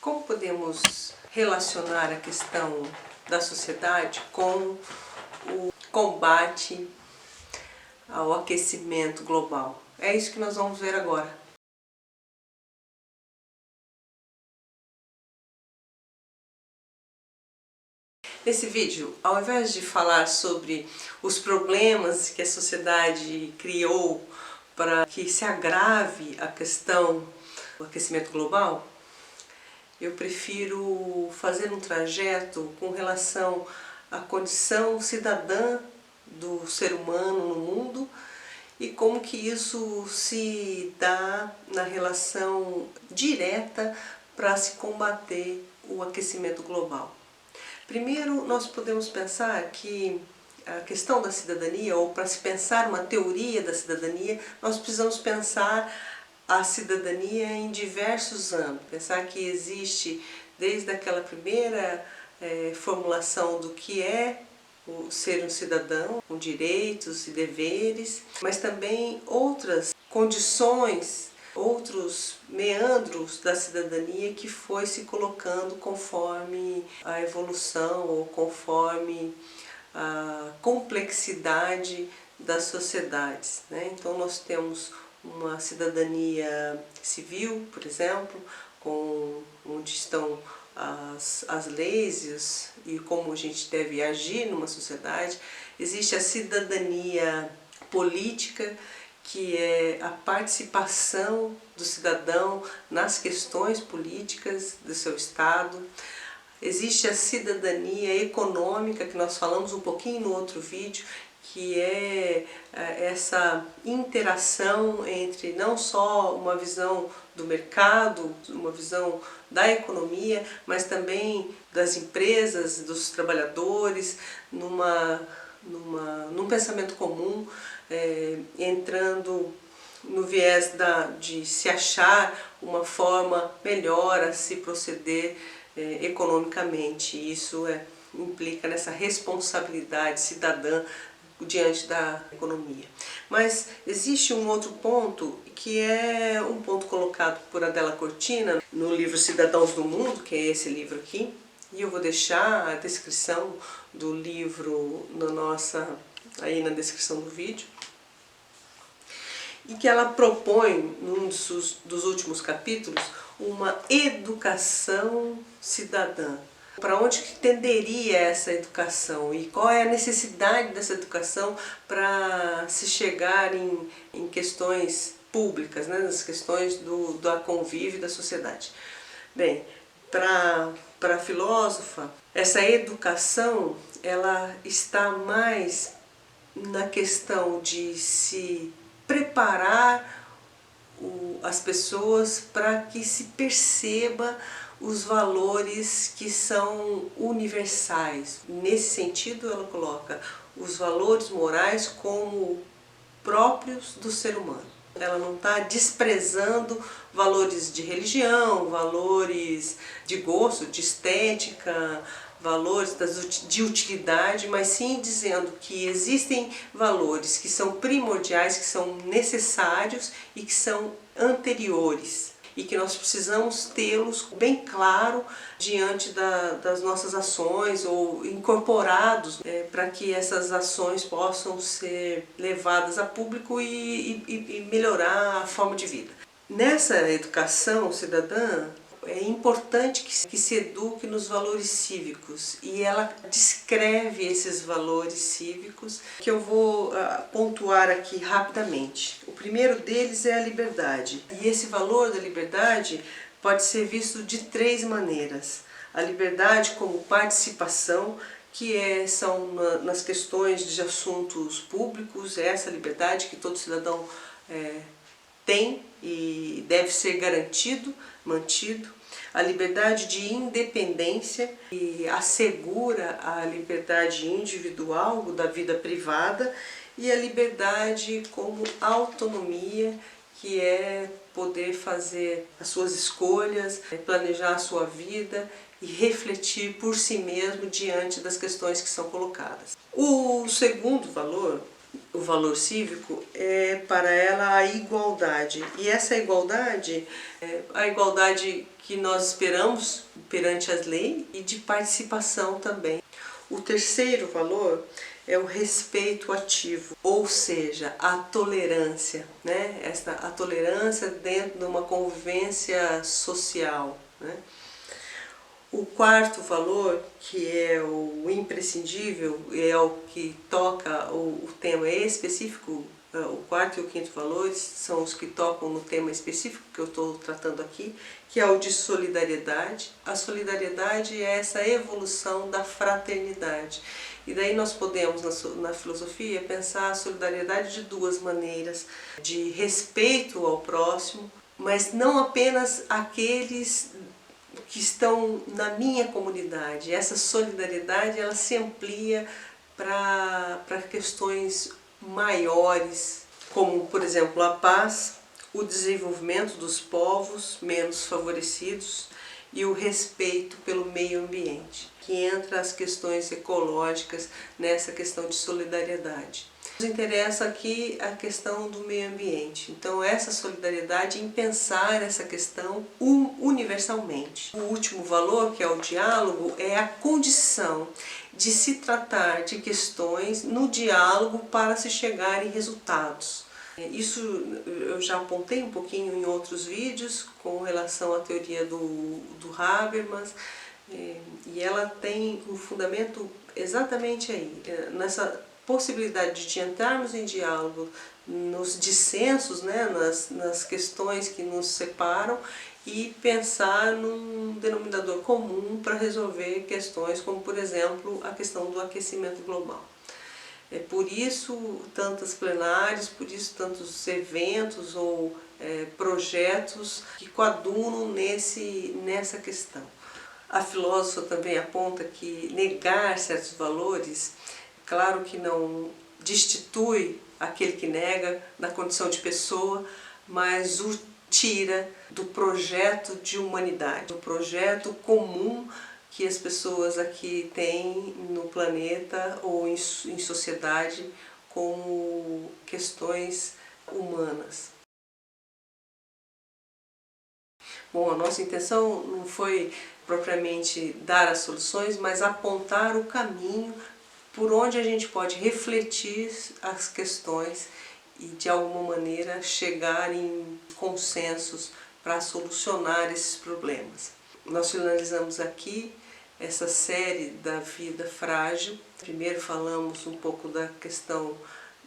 Como podemos relacionar a questão da sociedade com o combate ao aquecimento global? É isso que nós vamos ver agora. Nesse vídeo, ao invés de falar sobre os problemas que a sociedade criou para que se agrave a questão do aquecimento global, eu prefiro fazer um trajeto com relação à condição cidadã do ser humano no mundo e como que isso se dá na relação direta para se combater o aquecimento global. Primeiro, nós podemos pensar que a questão da cidadania, ou para se pensar uma teoria da cidadania, nós precisamos pensar a cidadania em diversos âmbitos. Pensar que existe desde aquela primeira formulação do que é o ser um cidadão, com direitos e deveres, mas também outras condições, outros meandros da cidadania que foi se colocando conforme a evolução ou conforme a complexidade das sociedades, né? Então nós temos uma cidadania civil, por exemplo, onde estão as leis e como a gente deve agir numa sociedade. Existe a cidadania política, que é a participação do cidadão nas questões políticas do seu estado. Existe a cidadania econômica, que nós falamos um pouquinho no outro vídeo, que é essa interação entre não só uma visão do mercado, uma visão da economia, mas também das empresas, dos trabalhadores, num pensamento comum, entrando no viés de se achar uma forma melhor a se proceder economicamente. Isso implica nessa responsabilidade cidadã diante da economia. Mas existe um outro ponto, que é um ponto colocado por Adela Cortina no livro Cidadãos do Mundo, que é esse livro aqui, e eu vou deixar a descrição do livro aí na descrição do vídeo, e que ela propõe, num dos últimos capítulos, uma educação cidadã. Para onde que tenderia essa educação e qual é a necessidade dessa educação para se chegar em questões públicas, né, nas questões do convívio da sociedade. Bem, para a filósofa, essa educação ela está mais na questão de se preparar as pessoas para que se perceba os valores que são universais. Nesse sentido, ela coloca os valores morais como próprios do ser humano. Ela não está desprezando valores de religião, valores de gosto, de estética, valores de utilidade, mas sim dizendo que existem valores que são primordiais, que são necessários e que são anteriores, e que nós precisamos tê-los bem claro diante das nossas ações ou incorporados para que essas ações possam ser levadas a público e melhorar a forma de vida. Nessa educação cidadã, é importante que se eduque nos valores cívicos, e ela descreve esses valores cívicos que eu vou pontuar aqui rapidamente. O primeiro deles é a liberdade, e esse valor da liberdade pode ser visto de três maneiras. A liberdade como participação, que são nas questões de assuntos públicos, essa liberdade que todo cidadão tem e deve ser garantido, mantido. A liberdade de independência, que assegura a liberdade individual da vida privada, e a liberdade como autonomia, que é poder fazer as suas escolhas, planejar a sua vida e refletir por si mesmo diante das questões que são colocadas. O segundo valor o valor cívico é para ela a igualdade. E essa igualdade é a igualdade que nós esperamos perante as leis e de participação também. O terceiro valor é o respeito ativo, ou seja, a tolerância, né? A tolerância dentro de uma convivência social, né? O quarto valor, que é o imprescindível, é o que toca o tema específico, o quarto e o quinto valores são os que tocam no tema específico que eu estou tratando aqui, que é o de solidariedade. A solidariedade é essa evolução da fraternidade. E daí nós podemos, na filosofia, pensar a solidariedade de duas maneiras: de respeito ao próximo, mas não apenas aqueles que estão na minha comunidade. Essa solidariedade ela se amplia para questões maiores, como, por exemplo, a paz, o desenvolvimento dos povos menos favorecidos e o respeito pelo meio ambiente, que entra as questões ecológicas nessa questão de solidariedade. Nos interessa aqui a questão do meio ambiente, então essa solidariedade em pensar essa questão universalmente. O último valor, que é o diálogo, é a condição de se tratar de questões no diálogo para se chegar em resultados. Isso eu já apontei um pouquinho em outros vídeos com relação à teoria do Habermas, e ela tem um fundamento exatamente aí, nessa possibilidade de entrarmos em diálogo nos dissensos, né, nas questões que nos separam, e pensar num denominador comum para resolver questões como, por exemplo, a questão do aquecimento global. É por isso tantas plenárias, por isso tantos eventos ou projetos que coadunam nessa questão. A filósofa também aponta que negar certos valores, claro que não destitui aquele que nega na condição de pessoa, mas o tira do projeto de humanidade, do projeto comum que as pessoas aqui têm no planeta ou em sociedade como questões humanas. Bom, a nossa intenção não foi propriamente dar as soluções, mas apontar o caminho por onde a gente pode refletir as questões e de alguma maneira chegar em consensos para solucionar esses problemas. Nós finalizamos aqui essa série da vida frágil. Primeiro falamos um pouco da questão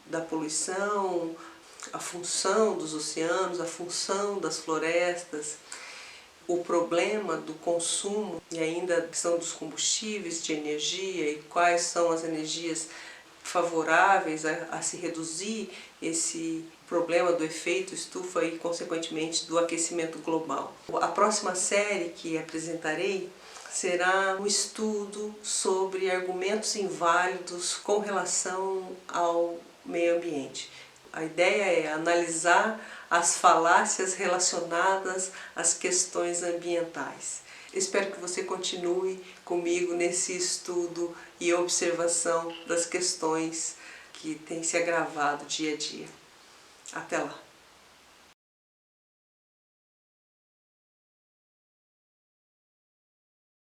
da poluição, a função dos oceanos, a função das florestas, o problema do consumo e ainda a questão dos combustíveis de energia e quais são as energias favoráveis a se reduzir esse problema do efeito estufa e, consequentemente, do aquecimento global. A próxima série que apresentarei será um estudo sobre argumentos inválidos com relação ao meio ambiente. A ideia é analisar as falácias relacionadas às questões ambientais. Espero que você continue comigo nesse estudo e observação das questões que têm se agravado dia a dia. Até lá!